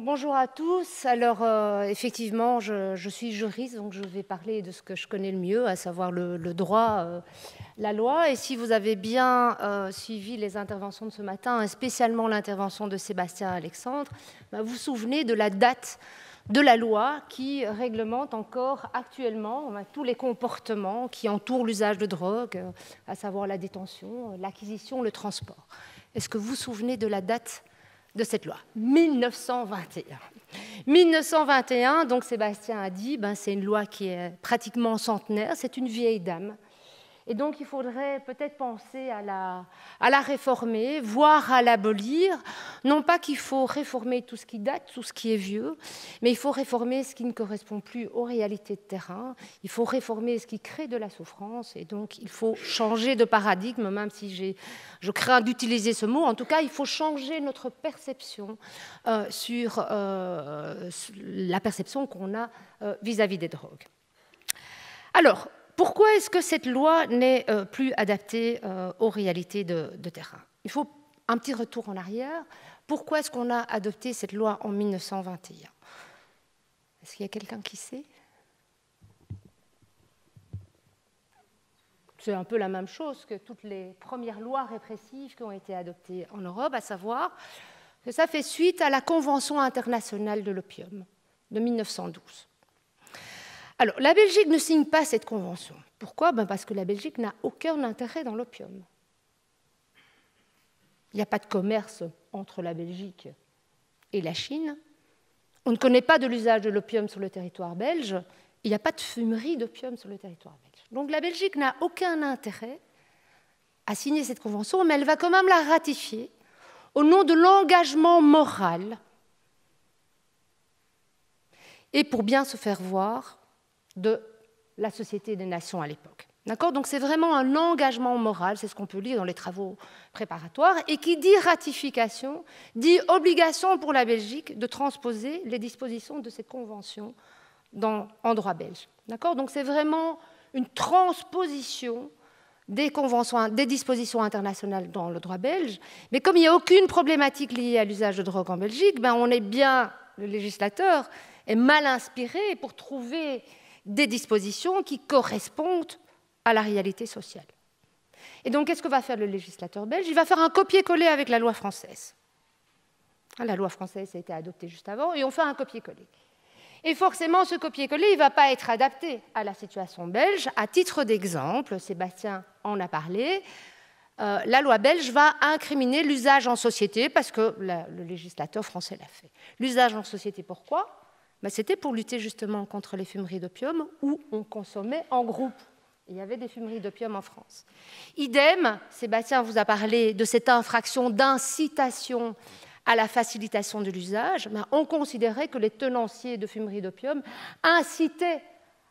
bonjour à tous. Alors, effectivement, je suis juriste, donc je vais parler de ce que je connais le mieux, à savoir le droit, la loi. Et si vous avez bien suivi les interventions de ce matin, et spécialement l'intervention de Sébastien Alexandre, vous vous souvenez de la date de la loi qui réglemente encore actuellement tous les comportements qui entourent l'usage de drogue, à savoir la détention, l'acquisition, le transport. Est-ce que vous vous souvenez de la date de cette loi? 1921. 1921, donc Sébastien a dit, c'est une loi qui est pratiquement centenaire, c'est une vieille dame. Et donc il faudrait peut-être penser à la réformer, voire à l'abolir. Non pas qu'il faut réformer tout ce qui date, tout ce qui est vieux, mais il faut réformer ce qui ne correspond plus aux réalités de terrain. Il faut réformer ce qui crée de la souffrance. Et donc il faut changer de paradigme, même si je crains d'utiliser ce mot. En tout cas, il faut changer notre perception sur la perception qu'on a vis-à-vis des drogues. Alors, pourquoi est-ce que cette loi n'est plus adaptée aux réalités de terrain? Il faut un petit retour en arrière. Pourquoi est-ce qu'on a adopté cette loi en 1921? Est-ce qu'il y a quelqu'un qui sait? C'est un peu la même chose que toutes les premières lois répressives qui ont été adoptées en Europe, à savoir que ça fait suite à la Convention internationale de l'opium de 1912. Alors, la Belgique ne signe pas cette convention. Pourquoi? Parce que la Belgique n'a aucun intérêt dans l'opium. Il n'y a pas de commerce entre la Belgique et la Chine. On ne connaît pas de l'usage de l'opium sur le territoire belge. Il n'y a pas de fumerie d'opium sur le territoire belge. Donc la Belgique n'a aucun intérêt à signer cette convention, mais elle va quand même la ratifier au nom de l'engagement moral et pour bien se faire voir de la Société des Nations à l'époque. D'accord? Donc c'est vraiment un engagement moral, c'est ce qu'on peut lire dans les travaux préparatoires, et qui dit ratification, dit obligation pour la Belgique de transposer les dispositions de cette convention en droit belge. D'accord? Donc c'est vraiment une transposition des dispositions internationales dans le droit belge, mais comme il n'y a aucune problématique liée à l'usage de drogue en Belgique, on est bien, le législateur est mal inspiré pour trouver des dispositions qui correspondent à la réalité sociale. Et donc, qu'est-ce que va faire le législateur belge? Il va faire un copier-coller avec la loi française. La loi française a été adoptée juste avant, et on fait un copier-coller. Et forcément, ce copier-coller, il ne va pas être adapté à la situation belge. À titre d'exemple, Sébastien en a parlé, la loi belge va incriminer l'usage en société, parce que le législateur français l'a fait. L'usage en société, pourquoi? C'était pour lutter justement contre les fumeries d'opium où on consommait en groupe. Il y avait des fumeries d'opium en France. Idem, Sébastien vous a parlé de cette infraction d'incitation à la facilitation de l'usage. On considérait que les tenanciers de fumeries d'opium incitaient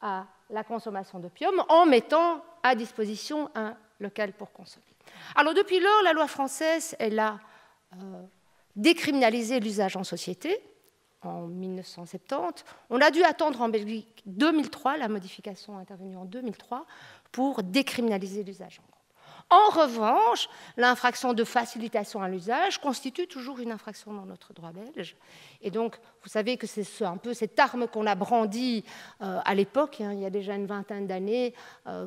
à la consommation d'opium en mettant à disposition un local pour consommer. Alors depuis lors, la loi française, elle a décriminalisé l'usage en société. En 1970. On a dû attendre en Belgique 2003, la modification est intervenue en 2003, pour décriminaliser l'usage en groupe. En revanche, l'infraction de facilitation à l'usage constitue toujours une infraction dans notre droit belge. Et donc, vous savez que c'est un peu cette arme qu'on a brandie à l'époque, il y a déjà une vingtaine d'années,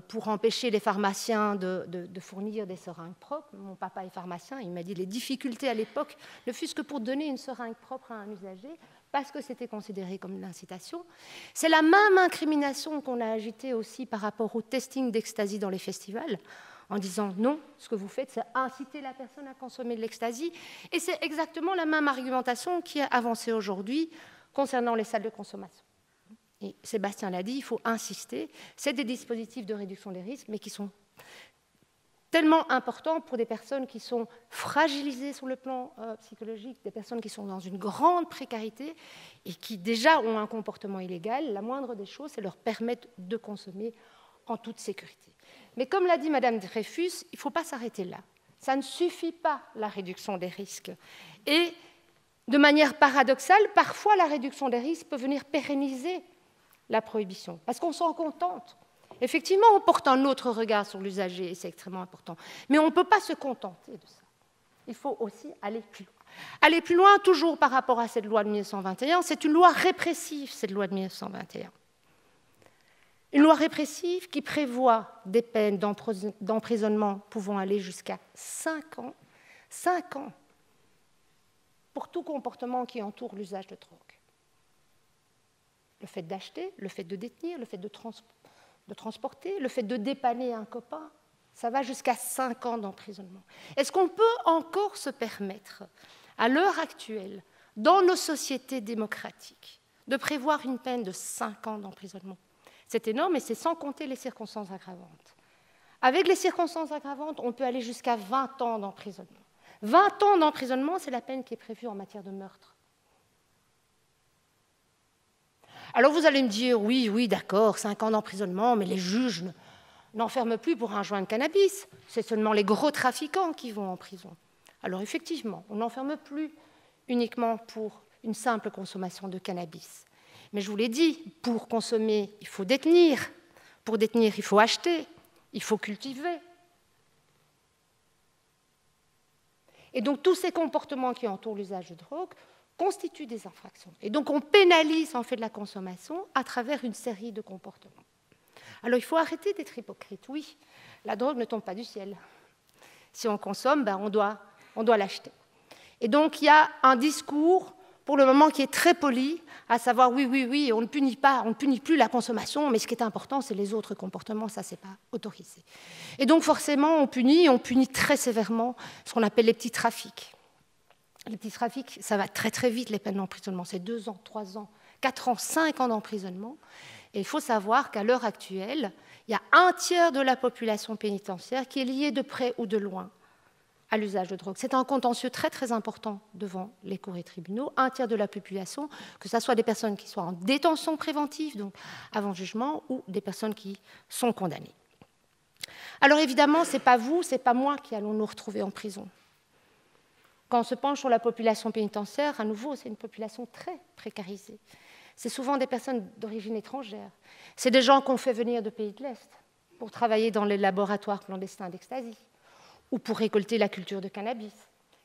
pour empêcher les pharmaciens de fournir des seringues propres. Mon papa est pharmacien, il m'a dit les difficultés à l'époque, ne fût-ce que pour donner une seringue propre à un usager, parce que c'était considéré comme de l'incitation. C'est la même incrimination qu'on a agitée aussi par rapport au testing d'ecstasy dans les festivals, en disant non, ce que vous faites, c'est inciter la personne à consommer de l'ecstasy. Et c'est exactement la même argumentation qui est avancée aujourd'hui concernant les salles de consommation. Et Sébastien l'a dit, il faut insister. C'est des dispositifs de réduction des risques, mais qui sont tellement important pour des personnes qui sont fragilisées sur le plan psychologique, des personnes qui sont dans une grande précarité et qui déjà ont un comportement illégal. La moindre des choses, c'est leur permettre de consommer en toute sécurité. Mais comme l'a dit Madame Dreyfus, il ne faut pas s'arrêter là. Ça ne suffit pas, la réduction des risques. Et de manière paradoxale, parfois la réduction des risques peut venir pérenniser la prohibition, parce qu'on s'en contente. Effectivement, on porte un autre regard sur l'usager, et c'est extrêmement important. Mais on ne peut pas se contenter de ça. Il faut aussi aller plus loin. Aller plus loin, toujours par rapport à cette loi de 1921, c'est une loi répressive, cette loi de 1921. Une loi répressive qui prévoit des peines d'emprisonnement pouvant aller jusqu'à 5 ans, 5 ans, pour tout comportement qui entoure l'usage de drogue. Le fait d'acheter, le fait de détenir, le fait de transporter, le fait de dépanner un copain, ça va jusqu'à 5 ans d'emprisonnement. Est-ce qu'on peut encore se permettre, à l'heure actuelle, dans nos sociétés démocratiques, de prévoir une peine de 5 ans d'emprisonnement? C'est énorme et c'est sans compter les circonstances aggravantes. Avec les circonstances aggravantes, on peut aller jusqu'à 20 ans d'emprisonnement. 20 ans d'emprisonnement, c'est la peine qui est prévue en matière de meurtre. Alors vous allez me dire, oui, d'accord, 5 ans d'emprisonnement, mais les juges n'enferment plus pour un joint de cannabis. C'est seulement les gros trafiquants qui vont en prison. Alors effectivement, on n'enferme plus uniquement pour une simple consommation de cannabis. Mais je vous l'ai dit, pour consommer, il faut détenir. Pour détenir, il faut acheter, il faut cultiver. Et donc tous ces comportements qui entourent l'usage de drogue constituent des infractions. Et donc on pénalise en fait de la consommation à travers une série de comportements. Alors il faut arrêter d'être hypocrite. Oui, la drogue ne tombe pas du ciel. Si on consomme, on doit l'acheter. Et donc il y a un discours, pour le moment, qui est très poli, à savoir oui, on ne punit pas, on ne punit plus la consommation, mais ce qui est important, c'est les autres comportements, ça, c'est pas autorisé. Et donc forcément, on punit très sévèrement ce qu'on appelle les petits trafics. Les petits trafics, ça va très très vite, les peines d'emprisonnement, c'est 2 ans, 3 ans, 4 ans, 5 ans d'emprisonnement. Et il faut savoir qu'à l'heure actuelle, il y a 1/3 de la population pénitentiaire qui est liée de près ou de loin à l'usage de drogue. C'est un contentieux très très important devant les cours et tribunaux. 1/3 de la population, que ce soit des personnes qui soient en détention préventive, donc avant jugement, ou des personnes qui sont condamnées. Alors évidemment, ce n'est pas vous, ce n'est pas moi qui allons nous retrouver en prison. Quand on se penche sur la population pénitentiaire, à nouveau, c'est une population très précarisée. C'est souvent des personnes d'origine étrangère. C'est des gens qu'on fait venir de pays de l'Est pour travailler dans les laboratoires clandestins d'ecstasy ou pour récolter la culture de cannabis.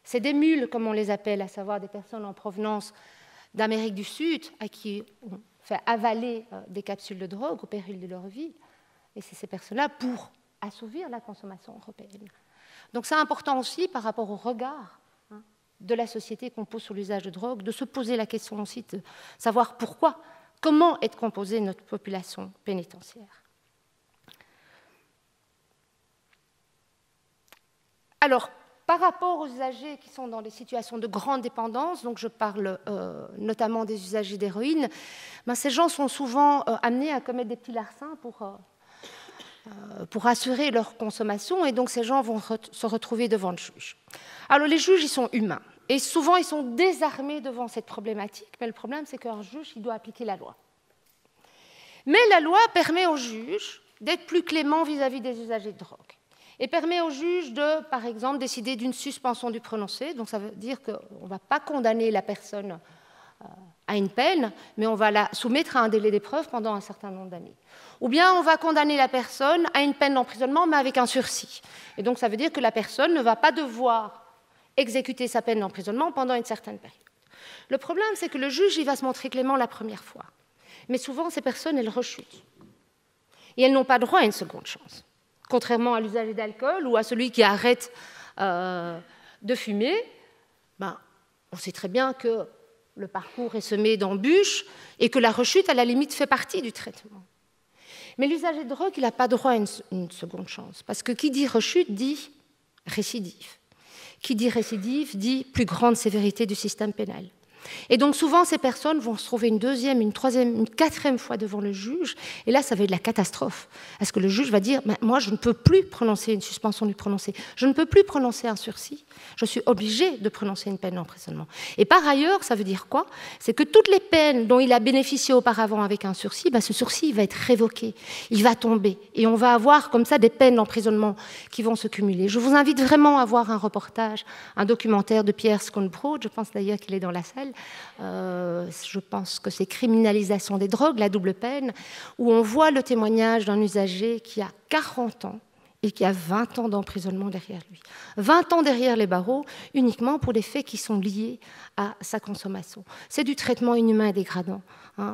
C'est des mules, comme on les appelle, à savoir des personnes en provenance d'Amérique du Sud à qui on fait avaler des capsules de drogue au péril de leur vie. Et c'est ces personnes-là pour assouvir la consommation européenne. Donc c'est important aussi par rapport au regard de la société qu'on pose sur l'usage de drogue, de se poser la question aussi de savoir pourquoi, comment est composée notre population pénitentiaire. Alors, par rapport aux usagers qui sont dans des situations de grande dépendance, donc je parle notamment des usagers d'héroïne, ces gens sont souvent amenés à commettre des petits larcins pour assurer leur consommation, et donc ces gens vont se retrouver devant le juge. Alors les juges, ils sont humains, et souvent ils sont désarmés devant cette problématique, mais le problème c'est qu'un juge, il doit appliquer la loi. Mais la loi permet au juge d'être plus clément vis-à-vis des usagers de drogue, et permet au juge de, par exemple, décider d'une suspension du prononcé, donc ça veut dire qu'on ne va pas condamner la personne à une peine, mais on va la soumettre à un délai d'épreuve pendant un certain nombre d'années. Ou bien on va condamner la personne à une peine d'emprisonnement, mais avec un sursis. Et donc ça veut dire que la personne ne va pas devoir exécuter sa peine d'emprisonnement pendant une certaine période. Le problème, c'est que le juge, il va se montrer clément la première fois. Mais souvent, ces personnes, elles rechutent. Et elles n'ont pas droit à une seconde chance. Contrairement à l'usager d'alcool ou à celui qui arrête de fumer, on sait très bien que le parcours est semé d'embûches et que la rechute, à la limite, fait partie du traitement. Mais l'usager de drogue, il n'a pas droit à une seconde chance. Parce que qui dit rechute dit récidive. Qui dit récidive dit plus grande sévérité du système pénal. Et donc souvent, ces personnes vont se trouver une deuxième, une troisième, une quatrième fois devant le juge, et là, ça va être la catastrophe. Parce que le juge va dire, moi, je ne peux plus prononcer une suspension du prononcé, je ne peux plus prononcer un sursis, je suis obligé de prononcer une peine d'emprisonnement. Et par ailleurs, ça veut dire quoi? C'est que toutes les peines dont il a bénéficié auparavant avec un sursis, ce sursis va être révoqué, il va tomber, et on va avoir comme ça des peines d'emprisonnement qui vont se cumuler. Je vous invite vraiment à voir un reportage, un documentaire de Pierre Schoenbrod, je pense d'ailleurs qu'il est dans la salle. Je pense que c'est Criminalisation des drogues, la double peine, où on voit le témoignage d'un usager qui a 40 ans et qui a 20 ans d'emprisonnement derrière lui. 20 ans derrière les barreaux, uniquement pour des faits qui sont liés à sa consommation. C'est du traitement inhumain et dégradant.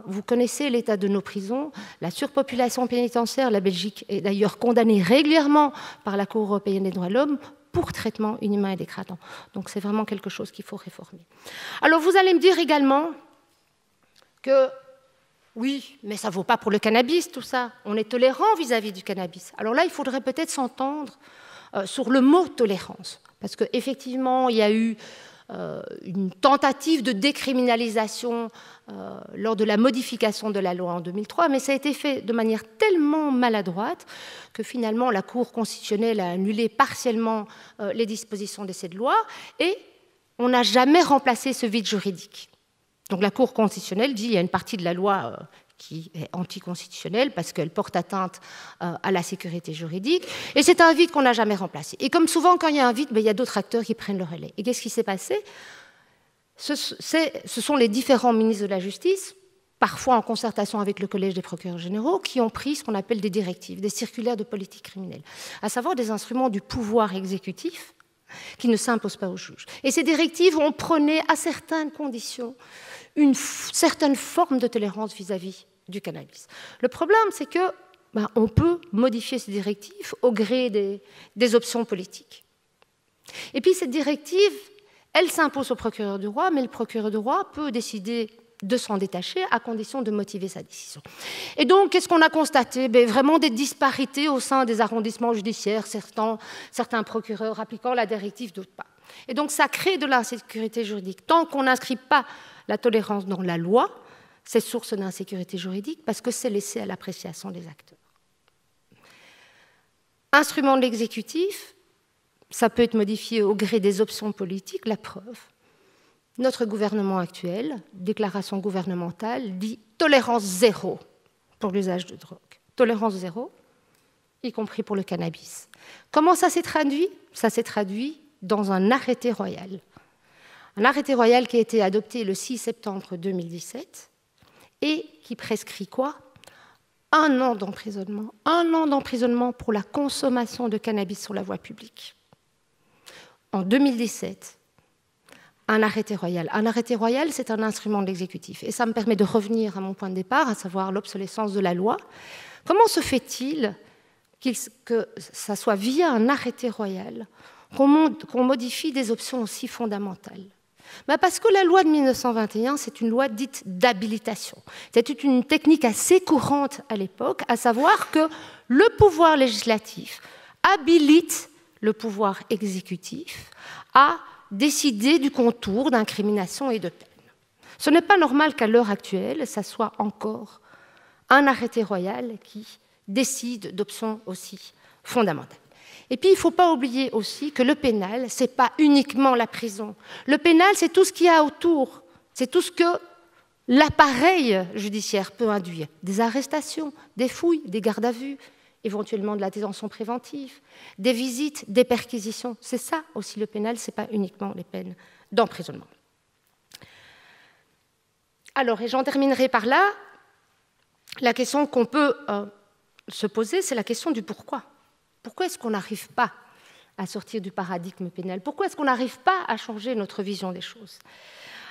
Vous connaissez l'état de nos prisons, la surpopulation pénitentiaire. La Belgique est d'ailleurs condamnée régulièrement par la Cour européenne des droits de l'homme pour traitement inhumain et dégradant. Donc c'est vraiment quelque chose qu'il faut réformer. Alors vous allez me dire également que oui, mais ça ne vaut pas pour le cannabis, tout ça. On est tolérant vis-à-vis du cannabis. Alors là, il faudrait peut-être s'entendre sur le mot tolérance, parce qu'effectivement, il y a eu une tentative de décriminalisation lors de la modification de la loi en 2003, mais ça a été fait de manière tellement maladroite que finalement la Cour constitutionnelle a annulé partiellement les dispositions de cette loi et on n'a jamais remplacé ce vide juridique. Donc la Cour constitutionnelle dit qu'il y a une partie de la loi qui est anticonstitutionnelle parce qu'elle porte atteinte à la sécurité juridique, et c'est un vide qu'on n'a jamais remplacé. Et comme souvent, quand il y a un vide, il y a d'autres acteurs qui prennent le relais. Et qu'est-ce qui s'est passé ? Ce sont les différents ministres de la Justice, parfois en concertation avec le Collège des procureurs généraux, qui ont pris ce qu'on appelle des directives, des circulaires de politique criminelle, à savoir des instruments du pouvoir exécutif qui ne s'imposent pas aux juges. Et ces directives ont prôné à certaines conditions une certaine forme de tolérance vis-à-vis du cannabis. Le problème, c'est que on peut modifier ces directives au gré des options politiques. Et puis cette directive, elle s'impose au procureur du roi, mais le procureur du roi peut décider de s'en détacher à condition de motiver sa décision. Et donc, qu'est-ce qu'on a constaté ? Vraiment des disparités au sein des arrondissements judiciaires, certains procureurs appliquant la directive, d'autres pas. Et donc, ça crée de l'insécurité juridique. Tant qu'on n'inscrit pas la tolérance dans la loi, c'est source d'insécurité juridique parce que c'est laissé à l'appréciation des acteurs. Instrument de l'exécutif, ça peut être modifié au gré des options politiques, la preuve. Notre gouvernement actuel, déclaration gouvernementale, dit tolérance zéro pour l'usage de drogue. Tolérance zéro, y compris pour le cannabis. Comment ça s'est traduit ? Ça s'est traduit dans un arrêté royal. Un arrêté royal qui a été adopté le 6 septembre 2017 et qui prescrit quoi ? 1 an d'emprisonnement. 1 an d'emprisonnement pour la consommation de cannabis sur la voie publique. En 2017, un arrêté royal. Un arrêté royal, c'est un instrument de l'exécutif. Et ça me permet de revenir à mon point de départ, à savoir l'obsolescence de la loi. Comment se fait-il que ça soit via un arrêté royal qu'on modifie des options aussi fondamentales ? Parce que la loi de 1921, c'est une loi dite d'habilitation. C'était une technique assez courante à l'époque, à savoir que le pouvoir législatif habilite le pouvoir exécutif à décider du contour d'incrimination et de peine. Ce n'est pas normal qu'à l'heure actuelle, ça soit encore un arrêté royal qui décide d'options aussi fondamentales. Et puis, il ne faut pas oublier aussi que le pénal, ce n'est pas uniquement la prison. Le pénal, c'est tout ce qu'il y a autour. C'est tout ce que l'appareil judiciaire peut induire. Des arrestations, des fouilles, des gardes à vue, éventuellement de la détention préventive, des visites, des perquisitions. C'est ça aussi le pénal, ce n'est pas uniquement les peines d'emprisonnement. Alors, et j'en terminerai par là, la question qu'on peut se poser, c'est la question du pourquoi. Pourquoi est-ce qu'on n'arrive pas à sortir du paradigme pénal ? Pourquoi est-ce qu'on n'arrive pas à changer notre vision des choses ?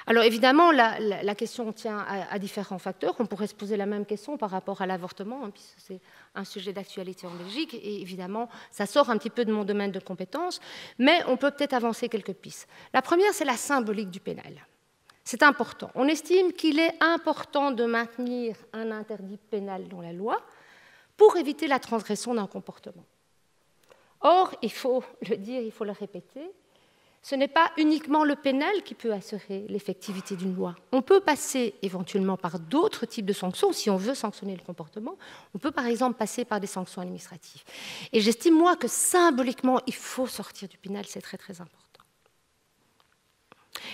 Alors évidemment, la question tient à différents facteurs. On pourrait se poser la même question par rapport à l'avortement, puisque c'est un sujet d'actualité en Belgique, et évidemment, ça sort un petit peu de mon domaine de compétences, mais on peut peut-être avancer quelques pistes. La première, c'est la symbolique du pénal. C'est important. On estime qu'il est important de maintenir un interdit pénal dans la loi pour éviter la transgression d'un comportement. Or, il faut le dire, il faut le répéter, ce n'est pas uniquement le pénal qui peut assurer l'effectivité d'une loi. On peut passer éventuellement par d'autres types de sanctions si on veut sanctionner le comportement. On peut par exemple passer par des sanctions administratives. Et j'estime, moi, que symboliquement, il faut sortir du pénal, c'est très très important.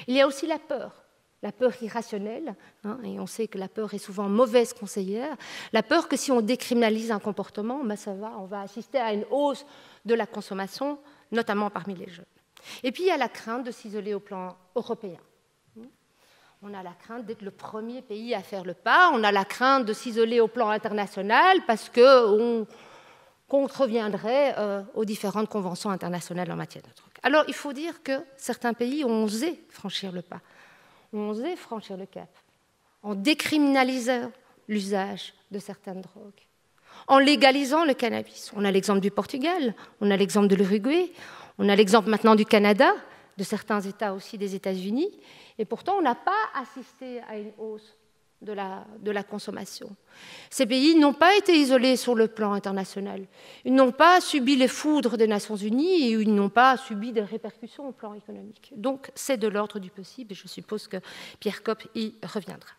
Il y a aussi la peur irrationnelle, et on sait que la peur est souvent mauvaise conseillère. La peur que si on décriminalise un comportement, on va assister à une hausse de la consommation, notamment parmi les jeunes. Et puis il y a la crainte de s'isoler au plan européen. On a la crainte d'être le premier pays à faire le pas, on a la crainte de s'isoler au plan international parce qu'on contreviendrait aux différentes conventions internationales en matière de drogue. Alors, il faut dire que certains pays ont osé franchir le pas, ont osé franchir le cap, en décriminalisant l'usage de certaines drogues, en légalisant le cannabis. On a l'exemple du Portugal, on a l'exemple de l'Uruguay, on a l'exemple maintenant du Canada, de certains États aussi des États-Unis, et pourtant on n'a pas assisté à une hausse de la consommation. Ces pays n'ont pas été isolés sur le plan international. Ils n'ont pas subi les foudres des Nations Unies et ils n'ont pas subi des répercussions au plan économique. Donc c'est de l'ordre du possible et je suppose que Pierre Kopp y reviendra.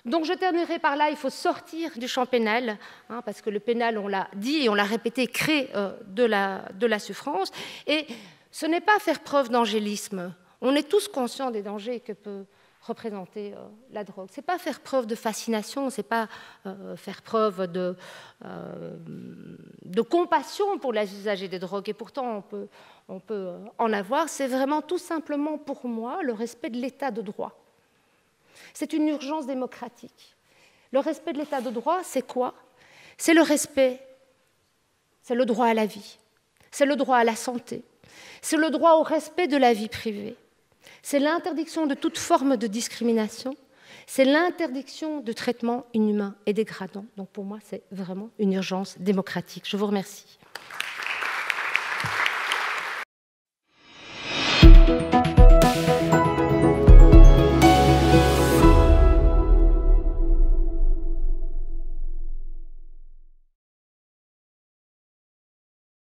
Donc je terminerai par là, il faut sortir du champ pénal, hein, parce que le pénal, on l'a dit et on l'a répété, crée de la souffrance. Et ce n'est pas faire preuve d'angélisme. On est tous conscients des dangers que peut représenter la drogue. Ce n'est pas faire preuve de fascination, ce n'est pas faire preuve de compassion pour les usagers des drogues, et pourtant on peut en avoir. C'est vraiment tout simplement pour moi le respect de l'état de droit. C'est une urgence démocratique. Le respect de l'état de droit, c'est quoi? C'est le respect, c'est le droit à la vie, c'est le droit à la santé, c'est le droit au respect de la vie privée. C'est l'interdiction de toute forme de discrimination, c'est l'interdiction de traitements inhumains et dégradants. Donc pour moi, c'est vraiment une urgence démocratique. Je vous remercie.